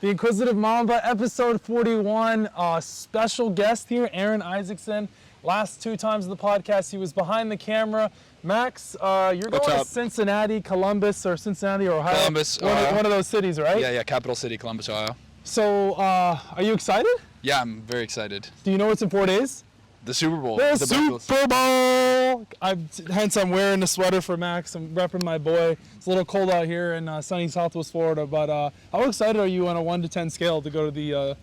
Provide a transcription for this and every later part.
The Inquisitive Mamba, episode 41. Special guest here, Aaron Isaacson. Last 2 times of the podcast, he was behind the camera. Max, you're going to Cincinnati, Columbus, or Cincinnati, or Ohio? Columbus, one of those cities, right? Yeah, capital city, Columbus, Ohio. So, are you excited? Yeah, I'm very excited. Do you know what's in 4 days? The Super Bowl. The Super Bowl! Hence, I'm wearing the sweater for Max. I'm repping my boy. It's a little cold out here in sunny Southwest Florida, but how excited are you on a 1 to 10 scale to go to the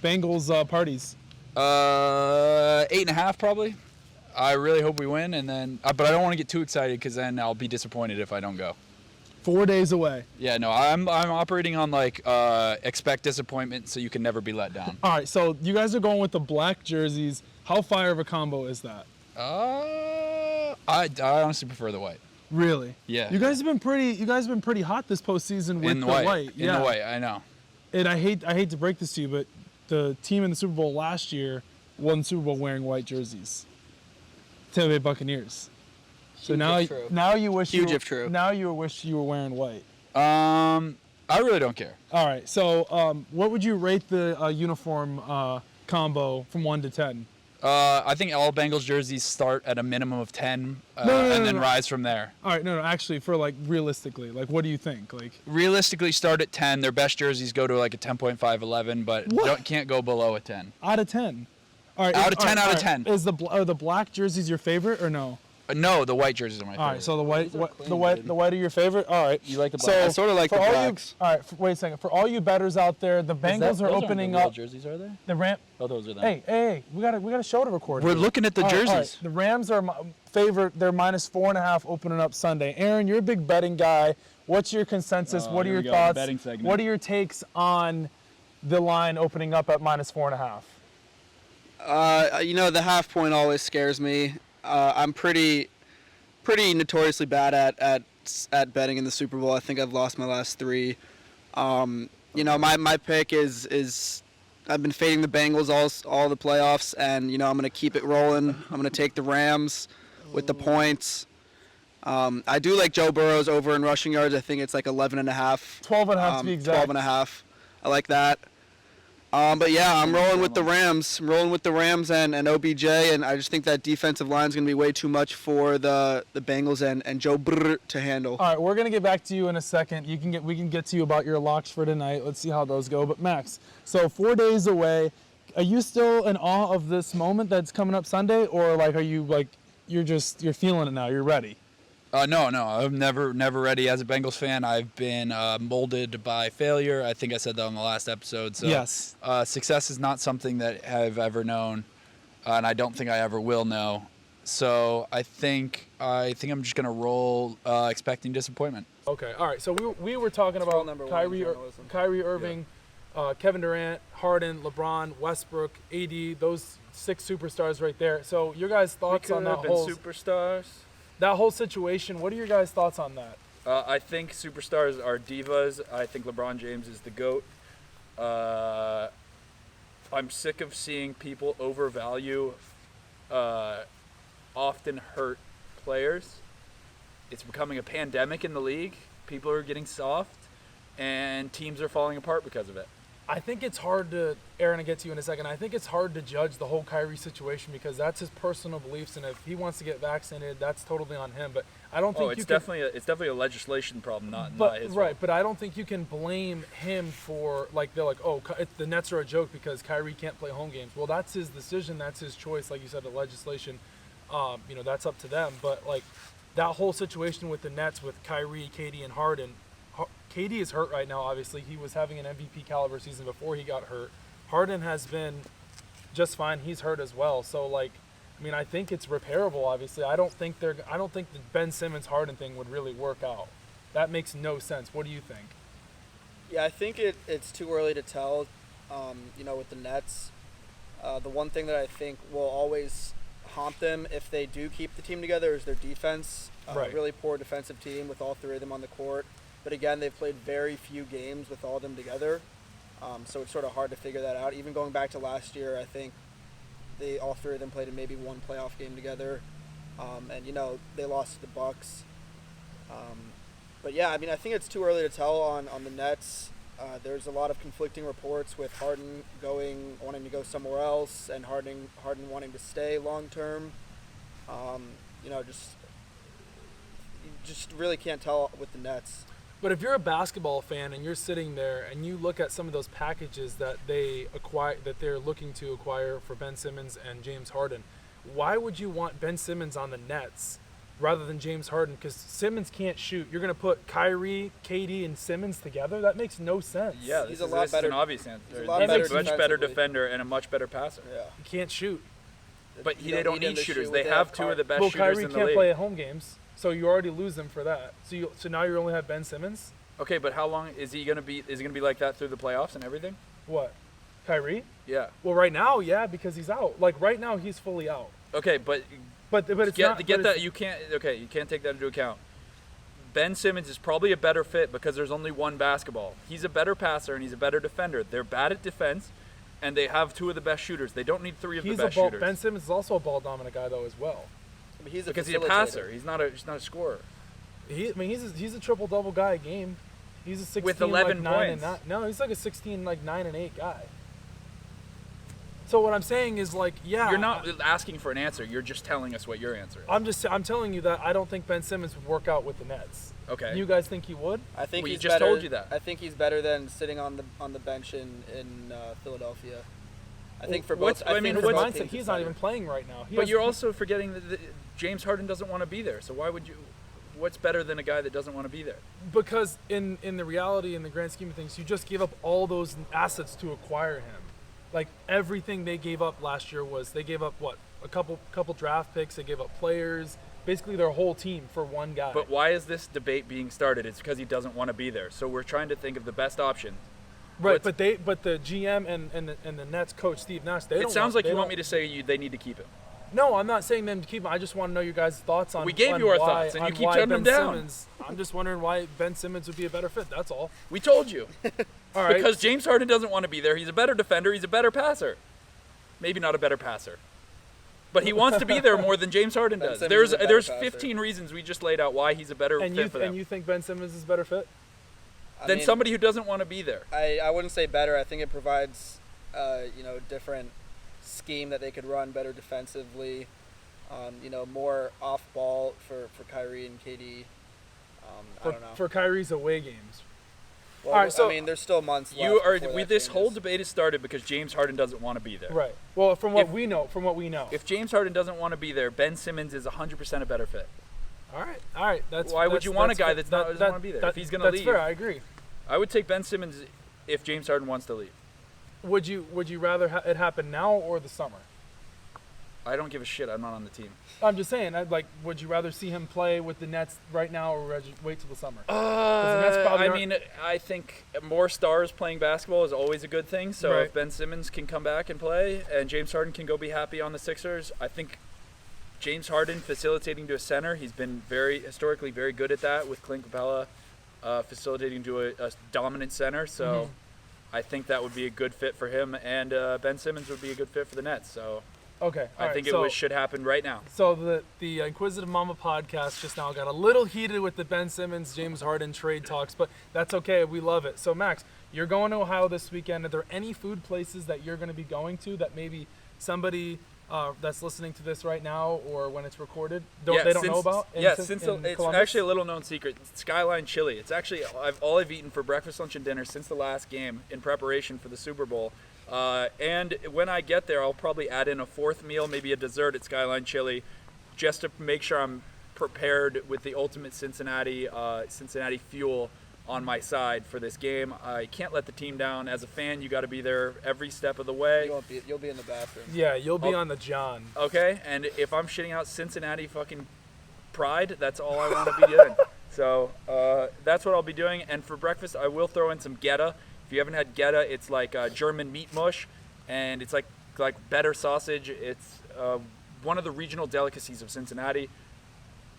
Bengals parties? 8.5 probably. I really hope we win, and then, but I don't want to get too excited because then I'll be disappointed if I don't go. 4 days away. Yeah, no, I'm operating on like expect disappointment, so you can never be let down. All right, so you guys are going with the black jerseys. How fire of a combo is that? I honestly prefer the white. Really? Yeah. You guys have been pretty hot this postseason with the white. In the white, I know. And I hate to break this to you, but the team in the Super Bowl last year won the Super Bowl wearing white jerseys. Tampa Bay Buccaneers. So now you wish you were wearing white. I really don't care. All right. So what would you rate the uniform combo from 1 to 10? I think all Bengals jerseys start at a minimum of 10 and then rise from there. All right, no, actually, for like realistically, like what do you think? Like realistically, start at 10. Their best jerseys go to like a 10.5, 11, but can't go below a 10. Out of 10. All right. Out of 10. Are the black jerseys your favorite or no? No, the white jerseys are my favorite. All right, so the white are your favorite. All right, you like the black? So I sort of like the blacks. All right, wait a second. For all you bettors out there, the Bengals are opening up. Jerseys are they? The Ram. Oh, those are them. Hey, we got a show to record. We're looking at the jerseys. All right. The Rams are my favorite. They're -4.5 opening up Sunday. Aaron, you're a big betting guy. What's your consensus? What are your thoughts? Betting segment. What are your takes on the line opening up at -4.5? The half point always scares me. I'm pretty notoriously bad at betting in the Super Bowl. I think I've lost my last 3. My pick is I've been fading the Bengals all the playoffs, and I'm going to keep it rolling. I'm going to take the Rams with the points. I do like Joe Burrow's over in rushing yards. I think it's like 11.5. 12.5 to be exact. 12.5. I like that. But yeah, I'm rolling with the Rams. And OBJ, and I just think that defensive line is going to be way too much for the Bengals and Joe Burrow to handle. All right, we're going to get back to you in a second. We can get to you about your locks for tonight. Let's see how those go. But Max, so 4 days away, are you still in awe of this moment that's coming up Sunday, or like are you like you're feeling it now? You're ready? No, I'm never ready. As a Bengals fan, I've been molded by failure. I think I said that on the last episode. So yes. Success is not something that I've ever known, and I don't think I ever will know. So I think I'm just gonna roll expecting disappointment. Okay, all right. So we were talking about Kyrie Irving, Kevin Durant, Harden, LeBron, Westbrook, AD, those 6 superstars right there. So your guys' thoughts on that whole superstars? That whole situation, what are your guys' thoughts on that? I think superstars are divas. I think LeBron James is the GOAT. I'm sick of seeing people overvalue often hurt players. It's becoming a pandemic in the league. People are getting soft, and teams are falling apart because of it. I think it's hard to, Aaron, I'll get to you in a second. I think it's hard to judge the whole Kyrie situation because that's his personal beliefs, and if he wants to get vaccinated, that's totally on him. But I don't think it's definitely a legislation problem, not his right. fault. But I don't think you can blame him for they're like, oh, the Nets are a joke because Kyrie can't play home games. Well, that's his decision, that's his choice. Like you said, the legislation, that's up to them. But like that whole situation with the Nets with Kyrie, KD, and Harden. KD is hurt right now, obviously. He was having an MVP caliber season before he got hurt. Harden has been just fine. He's hurt as well. So, I think it's repairable, obviously. I don't think the Ben Simmons Harden thing would really work out. That makes no sense. What do you think? Yeah, I think it's too early to tell, with the Nets. The one thing that I think will always haunt them if they do keep the team together is their defense. Right. Really poor defensive team with all 3 of them on the court. But again, they've played very few games with all of them together, so it's sort of hard to figure that out. Even going back to last year, I think all 3 of them played in maybe 1 playoff game together, and they lost to the Bucks. But yeah, I think it's too early to tell on the Nets. There's a lot of conflicting reports with Harden wanting to go somewhere else, and Harden wanting to stay long term. Just really can't tell with the Nets. But if you're a basketball fan and you're sitting there and you look at some of those packages that they're looking to acquire for Ben Simmons and James Harden, why would you want Ben Simmons on the Nets rather than James Harden? Because Simmons can't shoot. You're going to put Kyrie, KD, and Simmons together? That makes no sense. Yeah, he's this a lot is better. an obvious answer. He's a lot He's better a much better defensively. defender and a much better passer. Yeah. He can't shoot. But You they don't need him need to shooters. shoot They with have that two of the best Well, shooters Kyrie in the can't league. play at home games, so you already lose them for that. So now you only have Ben Simmons? Okay, but how long is he gonna be? Is he gonna be like that through the playoffs and everything? What? Kyrie? Yeah. Well, right now, yeah, because he's out. Like, right now, he's fully out. Okay, but But it's get not... get but that it's- you can't. Okay, you can't take that into account. Ben Simmons is probably a better fit because there's only one basketball. He's a better passer and he's a better defender. They're bad at defense, and they have two of the best shooters. They don't need three of the best shooters. Ben Simmons is also a ball-dominant guy, though, as well. But he's because he's a facilitator. passer. He's not a scorer. He's a triple-double guy a game. He's a 16, With 11 like, 9 and points. 9. No, he's like a 16, like 9 and 8 guy. So what I'm saying is, like, yeah. You're not asking for an answer. You're just telling us what your answer is. I'm telling you that I don't think Ben Simmons would work out with the Nets. Okay. You guys think he would? I think Well, you he's just better. told you that. I think he's better than sitting on the bench in Philadelphia. I think for What's- both. I I mean, think for His both mindset, teams he's it's not better. even playing right now. But you're also forgetting that James Harden doesn't want to be there. So why would you? What's better than a guy that doesn't want to be there? Because in the reality, in the grand scheme of things, you just gave up all those assets to acquire him. Like, everything they gave up last year was they gave up what, a couple draft picks, they gave up players, basically their whole team for one guy. But why is this debate being started? It's because he doesn't want to be there. So we're trying to think of the best option. Right, What's- but the GM and the Nets coach Steve Nash, they don't. It sounds like they you want don't- me to say they need to keep him. No, I'm not saying them to keep him. I just want to know your guys' thoughts on. We gave on you our why- thoughts, and you on keep why turning them Ben down. Simmons, I'm just wondering why Ben Simmons would be a better fit. That's all. We told you. All right. Because James Harden doesn't want to be there. He's a better defender. He's a better passer. Maybe not a better passer. But he wants to be there more than James Harden Ben does. Simmons There's is a better there's passer. 15 reasons we just laid out why he's a better and fit for them you think Ben Simmons is a better fit? I than mean, somebody who doesn't want to be there. I wouldn't say better. I think it provides, different scheme that they could run better defensively. More off ball for Kyrie and KD. I don't know. For Kyrie's away games. Well, all right, so- I mean, there's still months left. You are. before that This whole changes. debate has started because James Harden doesn't want to be there. Right. Well, from what If- we know. If James Harden doesn't want to be there, Ben Simmons is 100% a better fit. All right. Why would you want a guy that's not- doesn't wanna be there? If he's gonna that's leave. fair. I agree. I would take Ben Simmons if James Harden wants to leave. Would you rather it happen now or the summer? I don't give a shit. I'm not on the team. I'm just saying. Would you rather see him play with the Nets right now or wait till the summer? the Nets probably I aren't- mean, I think more stars playing basketball is always a good thing. So Right. if Ben Simmons can come back and play, and James Harden can go be happy on the Sixers, I think James Harden facilitating to a center, he's been historically very good at that with Clint Capella, facilitating to a dominant center. So I think that would be a good fit for him, and Ben Simmons would be a good fit for the Nets. So Okay. I think it should happen right now. So the Inquisitive Mamba podcast just now got a little heated with the Ben Simmons, James Harden trade talks, but that's okay. We love it. So Max, you're going to Ohio this weekend. Are there any food places that you're going to be going to that maybe somebody that's listening to this right now or when it's recorded they don't know about? It's Columbus? actually a little known secret. Skyline Chili. It's actually all I've eaten for breakfast, lunch, and dinner since the last game in preparation for the Super Bowl. And when I get there, I'll probably add in a fourth meal, maybe a dessert at Skyline Chili, just to make sure I'm prepared with the ultimate Cincinnati fuel on my side for this game. I can't let the team down. As a fan, you got to be there every step of the way. You'll be in the bathroom. Yeah, you'll be on the John. Okay, and if I'm shitting out Cincinnati fucking pride, that's all I want to be doing. So that's what I'll be doing. And for breakfast, I will throw in some Geta. If you haven't had Geta, it's like German meat mush, and it's like better sausage. It's one of the regional delicacies of Cincinnati,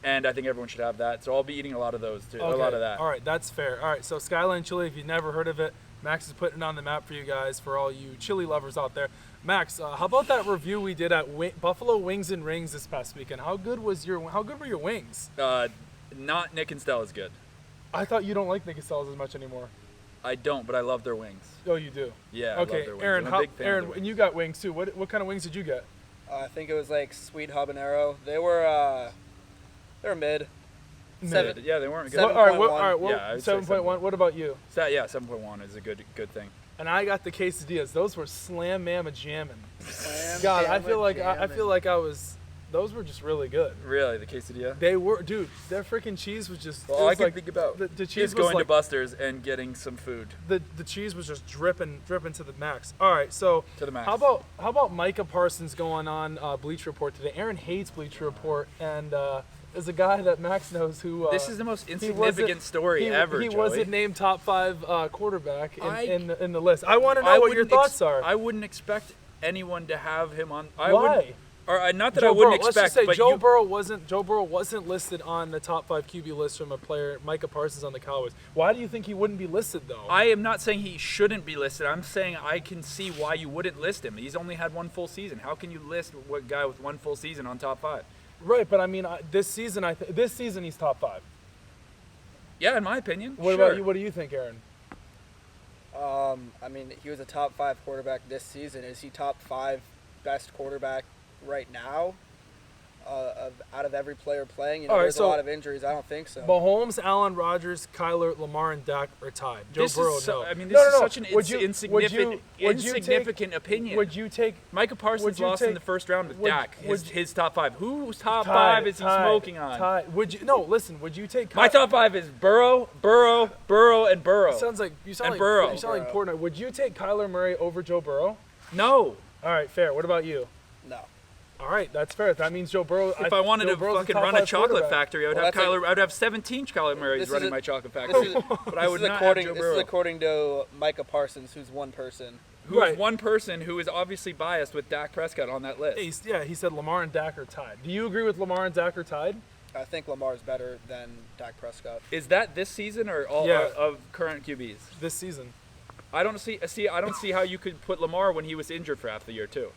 and I think everyone should have that. So I'll be eating a lot of those too. A lot of that. All right, that's fair. All right, so Skyline Chili, if you've never heard of it, Max is putting it on the map for you guys, for all you chili lovers out there. Max, how about that review we did at Buffalo Wings and Rings this past weekend? How good were your wings? Not Nick and Stella's good. I thought you don't like Nick Castells as much anymore. I don't, but I love their wings. Oh, you do. Yeah, I Okay, love their wings. Aaron. I'm a big fan of Aaron, their and wings. you got wings too. What kind of wings did you get? I think it was like sweet habanero. They were mid. Mid. Yeah, they weren't good. Seven- All right. 7.1. Yeah, I would say 7.1. What about you? 7.1 is a good thing. And I got the quesadillas. Those were slam mamma jammin'. Slam God, I jamma feel like I jammin'. feel like I was. Those were just really good. Really, the quesadilla? They were, dude. Their freaking cheese was just. Well, it all I was can like, think about the is cheese was going to like, Buster's and getting some food the cheese was just dripping to the max. All right, so to the max. how about Micah Parsons going on Bleacher Report today? Aaron hates Bleacher Report, and is a guy that Max knows who. This is the most he insignificant wasn't- story ever, He Joey. wasn't named top 5 quarterback in I- the list. I want to know what your wouldn't thoughts are. I wouldn't expect anyone to have him on. Why? Not that Joe I wouldn't Burrow. Let's expect, just say but Joe Burrow wasn't listed on the top 5 QB list from a player, Micah Parsons on the Cowboys. Why do you think he wouldn't be listed though? I am not saying he shouldn't be listed. I'm saying I can see why you wouldn't list him. He's only had one full season. How can you list a guy with one full season on top 5? Right, but I mean, this season he's top 5. Yeah, in my opinion. What sure. about you? What do you think, Aaron? I mean, he was a top 5 quarterback this season. Is he top 5 best quarterback right now? Out of every player playing, you know, All right, there's so- a lot of injuries. I don't think so. Mahomes, Allen, Rodgers, Kyler, Lamar, and Dak are tied. Joe This Burrow, is so, no. I mean, this No, is no, such an would you- insignificant, would you take- insignificant opinion. Would you take Micah Parsons you lost in take- the first round with would- Dak. would- His top 5. Whose top tied, 5 is he tied, smoking on? tied. Would you? No, listen. Would you take? My top 5 is Burrow, and Burrow. You sound like and Burrow. You sound like Portnoy. Would you take Kyler Murray over Joe Burrow? No. All right, fair. What about you? No. All right, that's fair. That means Joe Burrow. If I wanted Joe to Burrow's fucking top run a 5 chocolate quarterback. factory, I would Well, have that's I would have 17 Kyler Murrays This is running a- my chocolate This factory. is, But I would this is not according. have Joe This is Burrow. according to Micah Parsons, who's one person. Who's Right. one person who is obviously biased with Dak Prescott on that list. He said Lamar and Dak are tied. Do you agree with Lamar and Dak are tied? I think Lamar's better than Dak Prescott. Is that this season or all Yeah. of current QBs? This season. I don't see how you could put Lamar when he was injured for half the year too.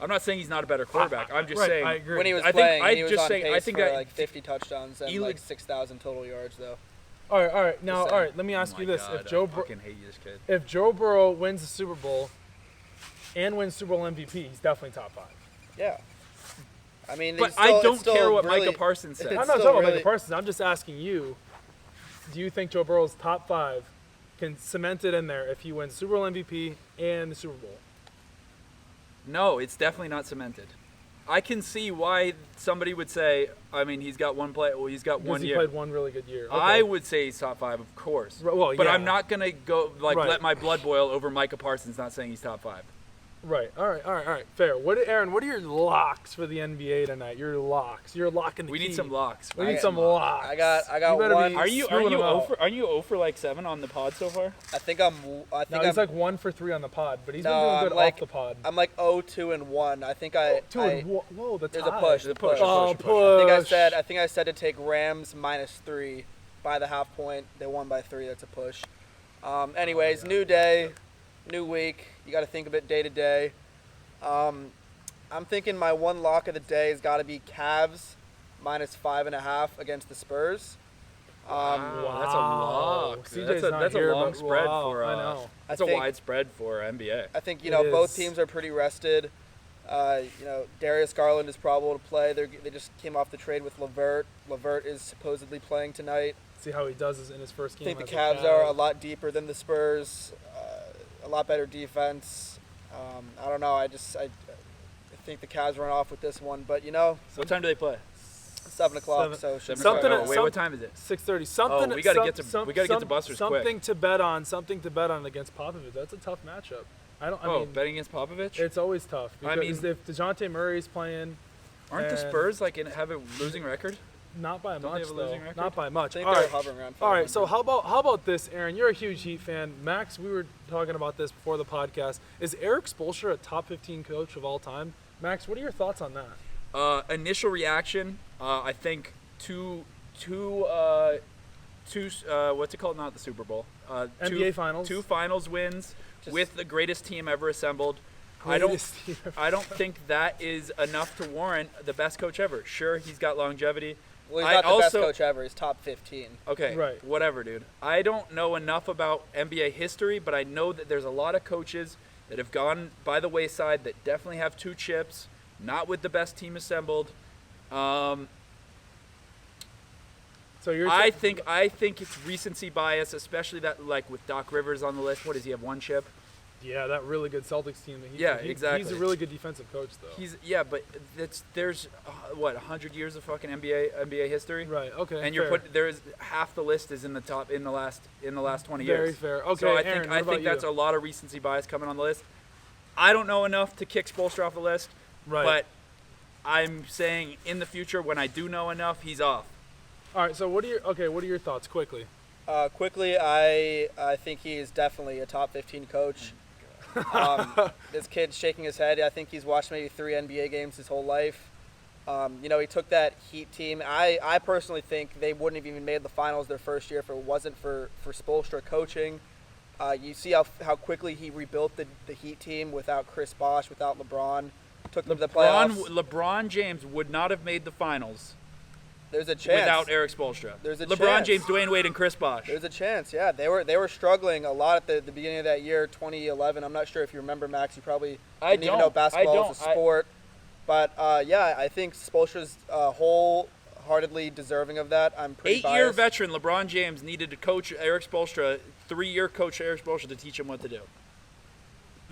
I'm not saying he's not a better quarterback. I'm just right, saying I agree. When he was I think- playing, I'd he was just on say- pace I think for that- like 50 touchdowns and Eli- like 6,000 total yards, though. All right. Now, Just all saying. right. Let me ask Oh you my this: God, if Joe I fucking hate this kid. if Joe Burrow wins the Super Bowl and wins Super Bowl MVP, he's definitely top 5. Yeah. I mean, But he's still- I it's don't still care what really- Micah Parsons says. It's I'm not still talking about really- Micah Parsons. I'm just asking you: do you think Joe Burrow's top 5 can cement it in there if he wins Super Bowl MVP and the Super Bowl? No, it's definitely not cemented. I can see why somebody would say, I mean, he's got one play. Well, he's got Because one he year. played one really good year. Okay. I would say he's top 5, of course. Well, but yeah. I'm not gonna go Right. let my blood boil over Micah Parsons not saying he's top 5. Right. All right. Fair. Aaron, what are your locks for the NBA tonight? Your locks. You're locking the We key. need some locks. We need some locks. I got You better one. be Are you spewing them out. are you 0 for like 7 on the pod so far? I think I'm. No, he's like 1 for 3 on the pod, but he's No, been doing I'm good like- off the pod. I'm like 0-2-1. I think I. 2 and 1. Whoa, the There's tie. a push. The The push. push. Oh, push. I think I said to take Rams -3 by the half point. They won by 3. That's a push. Anyways, new day, new week. You got to think of it day to day. I'm thinking my one lock of the day has got to be Cavs -5.5 against the Spurs. Wow, that's a lock. CJ's That's not a here, long but spread wow, for. I know. That's I a think- wide spread for NBA. I think It both is. teams are pretty rested. Darius Garland is probable to play. They just came off the trade with LeVert. LeVert is supposedly playing tonight. See how he does in his first I game. think the as Cavs are a lot deeper than the Spurs. A lot better defense. I don't know. I think the Cavs run off with this one, but What time do they play? 7 o'clock. 7. So should be Something- fine. Oh, wait, what time is it? 6:30. Something. Oh, we gotta get to- some- we gotta get to some- Buster's Something quick. to bet on. Something to bet on against Popovich. That's a tough matchup. I mean, Betting against Popovich? it's always tough. I Because mean- if DeJounte Murray's playing, Aren't the and- Spurs have a losing record? not by Don't they much have a losing though. record? Not by much. I think All they're right. hovering around 500. All right, so how about this, Aaron? You're a huge Heat fan. Max, we were talking about this before the podcast. Is Eric Spoelstra a top 15 coach of all time? Max, what are your thoughts on that? Initial reaction, I think two what's it called? Not the Super Bowl. NBA Finals. 2 finals wins Just- with the greatest team ever assembled. Greatest team ever. I don't think that is enough to warrant the best coach ever. Sure, he's got longevity. Well, he's not the best coach ever. He's top 15. Okay, Right. whatever, dude. I don't know enough about NBA history, but I know that there's a lot of coaches that have gone by the wayside that definitely have 2 chips, not with the best team assembled. So you're I think it's recency bias, especially that like with Doc Rivers on the list. What does he have? 1 chip? Yeah, that really good Celtics team. Exactly. He's a really good defensive coach, though. But there's 100 years of fucking NBA history. Right. Okay. And there's half the list is in the top in the last 20 years. Very fair. Okay. So Aaron, I think that's a lot of recency bias coming on the list. I don't know enough to kick Spoelstra off the list. Right. But I'm saying in the future when I do know enough, he's off. All right. So what are your thoughts quickly? Quickly, I think he is definitely a top 15 coach. This kid's shaking his head. I think he's watched maybe 3 NBA games his whole life. He took that Heat team. I personally think they wouldn't have even made the finals their first year if it wasn't for Spoelstra coaching. You see how quickly he rebuilt the Heat team without Chris Bosh, without LeBron. Took them to the playoffs. LeBron James would not have made the finals. There's a chance. Without Eric Spoelstra. There's a LeBron chance. James, Dwayne Wade, and Chris Bosh. There's a chance, yeah. They were struggling a lot at the beginning of that year, 2011. I'm not sure if you remember, Max. You probably didn't even know basketball is a sport. But, I think Spoelstra's wholeheartedly deserving of that. I'm pretty biased. 8-year veteran LeBron James needed to coach Eric Spoelstra, 3-year coach Eric Spoelstra to teach him what to do.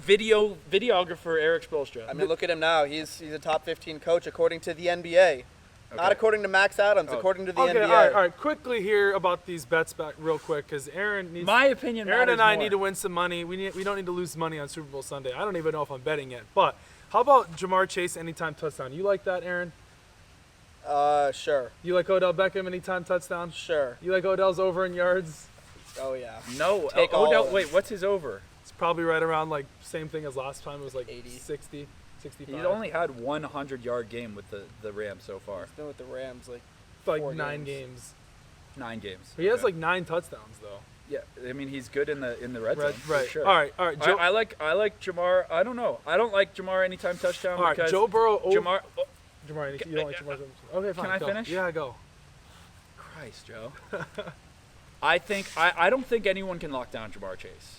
Videographer Eric Spoelstra. I mean, look at him now. He's a top 15 coach according to the NBA. Okay. Not according to Max Adams, according to the NBA. Okay, all right. Quickly here about these bets back real quick because Aaron needs. My opinion. Aaron and I more. need to win some money. We don't need to lose money on Super Bowl Sunday. I don't even know if I'm betting yet. But how about Jamar Chase anytime touchdown? You like that, Aaron? Sure. You like Odell Beckham anytime touchdown? Sure. You like Odell's over in yards? Oh yeah. No. Take Odell. Wait, what's his over? It's probably right around like same thing as last time. It was like 80. 60. 65. He's only had 100-yard game with the Rams so far. He's been with the Rams like 9 games. 9 games. He has like 9 touchdowns though. Yeah, I mean he's good in the red zone. Right. For sure. All right. Joe, I like Jamar. I don't know. I don't like Jamar anytime touchdown. All right. Because Joe Burrow. Jamar. Jamar. You don't like Jamar. Okay, fine. Can I go. finish? Yeah, go. Christ, Joe. I don't think anyone can lock down Jamar Chase.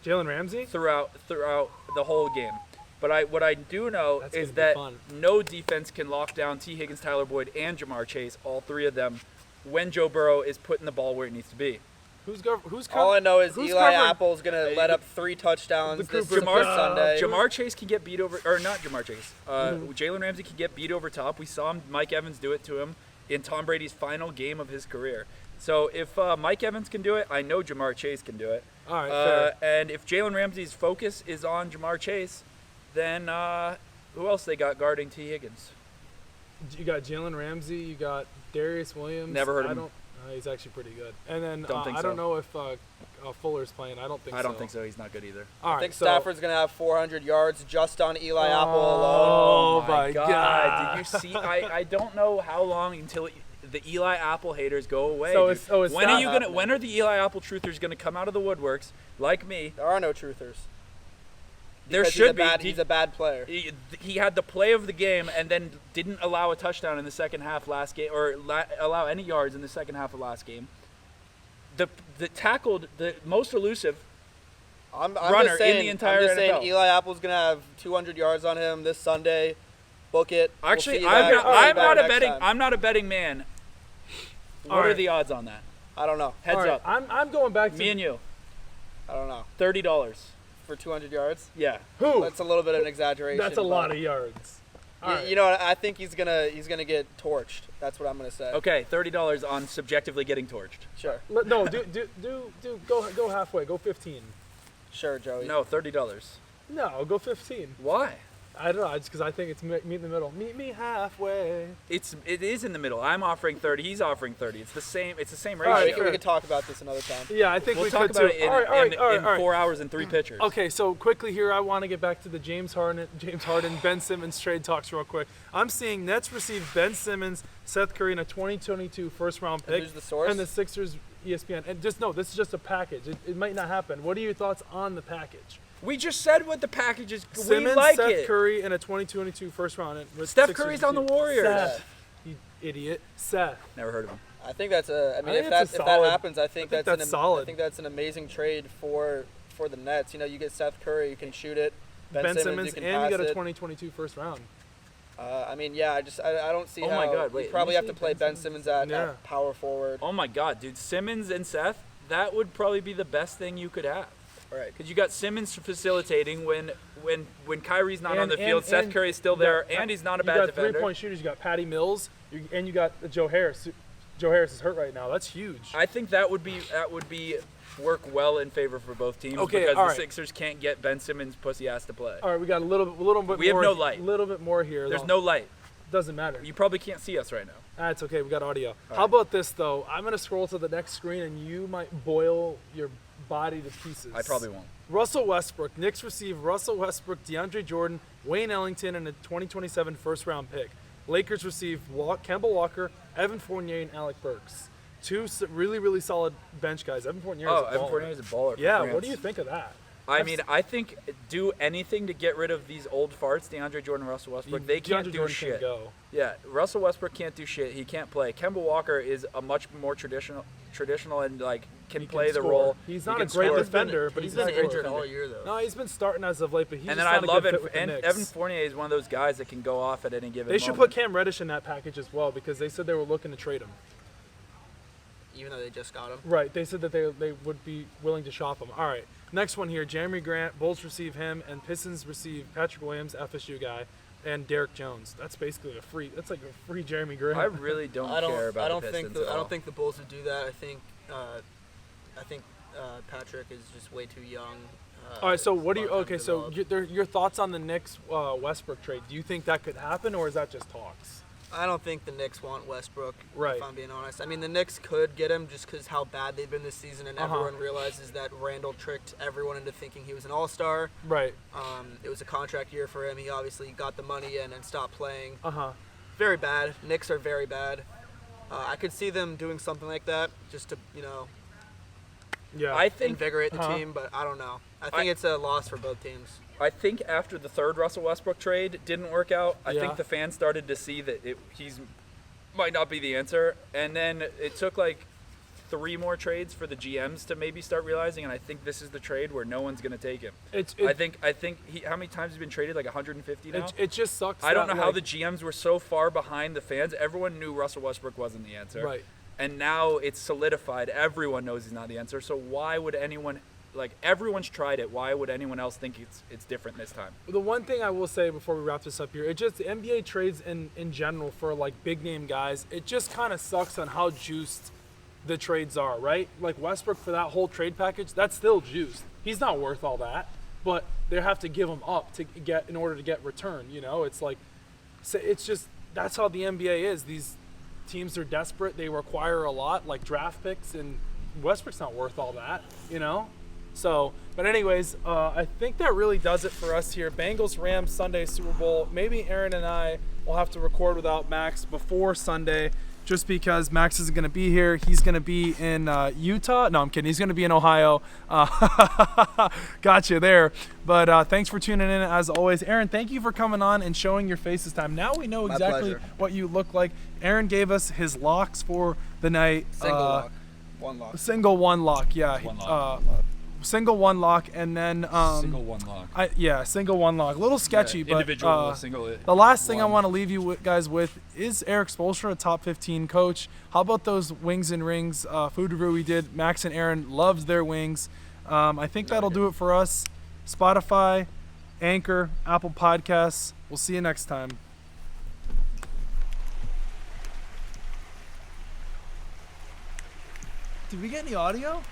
Jalen Ramsey throughout the whhole game. But what I do know is that no defense can lock down T. Higgins, Tyler Boyd, and Jamar Chase, all 3 of them, when Joe Burrow is putting the ball where it needs to be. All I know is Eli Apple's going to let up 3 touchdowns this Sunday. Jamar Chase can get beat over, or not Jamar Chase. Jalen Ramsey can get beat over top. We saw Mike Evans do it to him in Tom Brady's final game of his career. So if Mike Evans can do it, I know Jamar Chase can do it. All right, fair. And if Jalen Ramsey's focus is on Jamar Chase, then who else they got guarding T. Higgins? You got Jalen Ramsey. You got Darius Williams. Never heard of him. He's actually pretty good. And then I don't know if Fuller's playing. I don't think so. I don't think so. He's not good either. I think Stafford's going to have 400 yards just on Eli Apple Oh, alone. my God. Did you see? I don't know how long until the Eli Apple haters go away. When are the Eli Apple truthers going to come out of the woodworks like me? There are no truthers. There should be. He's a bad player. He had the play of the game and then didn't allow a touchdown in the second half last game, or allow any yards in the second half of last game. The tackled the most elusive runner in the entire NFL. I'm just saying Eli Apple's gonna have 200 yards on him this Sunday. Book it. Actually, I'm not a betting man. What are the odds on that? I don't know. Heads up. I'm going back to me and you. I don't know. $30 for 200 yards. Yeah. Who? That's a little bit of an exaggeration. That's a lot of yards. You know what? I think he's gonna get torched. That's what I'm gonna say. Okay, $30 on subjectively getting torched. Sure. No, go halfway. Go 15. Sure, Joey. No, $30. No, go 15. Why? I don't know. Just because I think it's meet in the middle. Meet me halfway. It is in the middle. I'm offering 30. He's offering 30. It's the same ratio. Right, we could talk about this another time. Yeah, I think we'll we talk could about too. it in 4 hours and 3 pitchers. Okay, so quickly here, I want to get back to the James Harden, Ben Simmons trade talks real quick. I'm seeing Nets receive Ben Simmons, Seth Curry, and a 2022 first-round pick. And who's the source? And the Sixers, ESPN. And this is just a package. It might not happen. What are your thoughts on the package? We just said what the package is. Simmons, we like Seth it. Curry, and a 2022 first round. Steph Curry's on the Warriors. Steph. idiot. Seth. Never heard of him. I think that's a. I mean, think if it's that a solid- happens, I think think that's that's solid. I think that's an amazing trade for the Nets. You know, you get Seth Curry, you can shoot it. Ben Simmons, you can and you pass got a it. 2022 first round. I mean, yeah, I don't see Oh how my God, wait, you probably did have you to say play Ben Ben Simmons at power forward. Oh my God, dude, Simmons and Seth, that would probably be the best thing you could have. Right. Because you got Simmons facilitating when Kyrie's not on the And- field. Seth and Curry's still you there, got- and he's not a you bad got defender. 3-point shooters. You got Patty Mills, and you got Joe Harris. Joe Harris is hurt right now. That's huge. I think that would be work well in favor for both teams Okay, because all the right. Sixers can't get Ben Simmons' pussy ass to play. All right, we got a little bit. We have more, no light. Little bit more here. There's though. no light. Doesn't matter. You probably can't see us right now. That's okay. We got audio. How right. about this though? I'm gonna scroll to the next screen, and you might boil your body to pieces. I probably won't. Russell Westbrook. Knicks receive Russell Westbrook, DeAndre Jordan, Wayne Ellington, and a 2027 first-round pick. Lakers receive Kemba Walker, Evan Fournier, and Alec Burks. Two really, really solid bench guys. Evan Fournier. Oh, is a Evan baller. Fournier is a baller. for Yeah. France. What do you think of that? I mean, I think do anything to get rid of these old farts, DeAndre Jordan, Russell Westbrook. They can't DeAndre do Jordan shit. Can't go. Yeah, Russell Westbrook can't do shit. He can't play. Kemba Walker is a much more traditional and like can He play the score. role. He's He not a can great score. defender, but he's he's been not a great injured defender. all year though. No, he's been starting as of late, but he's And just then I not a love good it. fit with the And Knicks. Evan Fournier is one of those guys that can go off at any given They should moment. put Cam Reddish in that package as well because they said they were looking to trade him. Even though they just got him. Right. They said that they would be willing to shop him. All right. Next one here. Jeremy Grant. Bulls receive him, and Pistons receive Patrick Williams, FSU guy, and Derek Jones. That's basically a free. That's like a free Jeremy Grant. I really don't care about the Pistons at I all. don't think the Bulls would do that. I think Patrick is just way too young. All right. So what do you? Let him Okay. So develop. your thoughts on the Knicks Westbrook trade? Do you think that could happen, or is that just talks? I don't think the Knicks want Westbrook, Right. if I'm being honest. I mean, the Knicks could get him just because how bad they've been this season, and everyone realizes that Randall tricked everyone into thinking he was an all-star. Right. It was a contract year for him. He obviously got the money in and stopped playing. Uh-huh. Very bad. Knicks are very bad. I could see them doing something like that just to, Yeah. I think invigorate the team, but I don't know. I think it's a loss for both teams. I think after the third Russell Westbrook trade didn't work out, I Yeah. think the fans started to see that he's might not be the answer, and then it took like 3 more trades for the GMs to maybe start realizing, and I think this is the trade where no one's going to take him. I think how many times has he been traded? Like 150 now. It just sucks. I don't know that, how like- the GMs were so far behind the fans. Everyone knew Russell Westbrook wasn't the answer. Right. And now it's solidified. Everyone knows he's not the answer. So why would anyone, like everyone's tried it, why would anyone else think it's different this time? The one thing I will say before we wrap this up here, it just the NBA trades in general for like big name guys, it just kind of sucks on how juiced the trades are, right? Like Westbrook for that whole trade package, that's still juiced. He's not worth all that, but they have to give him up to get in order to get return. You know, it's like, so it's just that's how the NBA is. These teams are desperate. They require a lot, like draft picks, and Westbrook's not worth all that. You know. So, but anyways, I think that really does it for us here. Bengals, Rams, Sunday, Super Bowl. Maybe Aaron and I will have to record without Max before Sunday just because Max isn't going to be here. He's going to be in Utah. No, I'm kidding. He's going to be in Ohio. Gotcha there. But thanks for tuning in as always. Aaron, thank you for coming on and showing your face this time. Now we know My exactly pleasure. what you look like. Aaron gave us his locks for the night. Single lock. One lock. Single one lock, yeah. One lock. Single one lock, and then Single one lock. single one lock. A little sketchy, but Individual single. the last thing I one. want to leave you guys with is Eric Spoelstra, a top 15 coach. How about those wings and rings food review we did? Max and Aaron loves their wings. I think that'll do it for us. Spotify, Anchor, Apple Podcasts. We'll see you next time. Did we get any audio?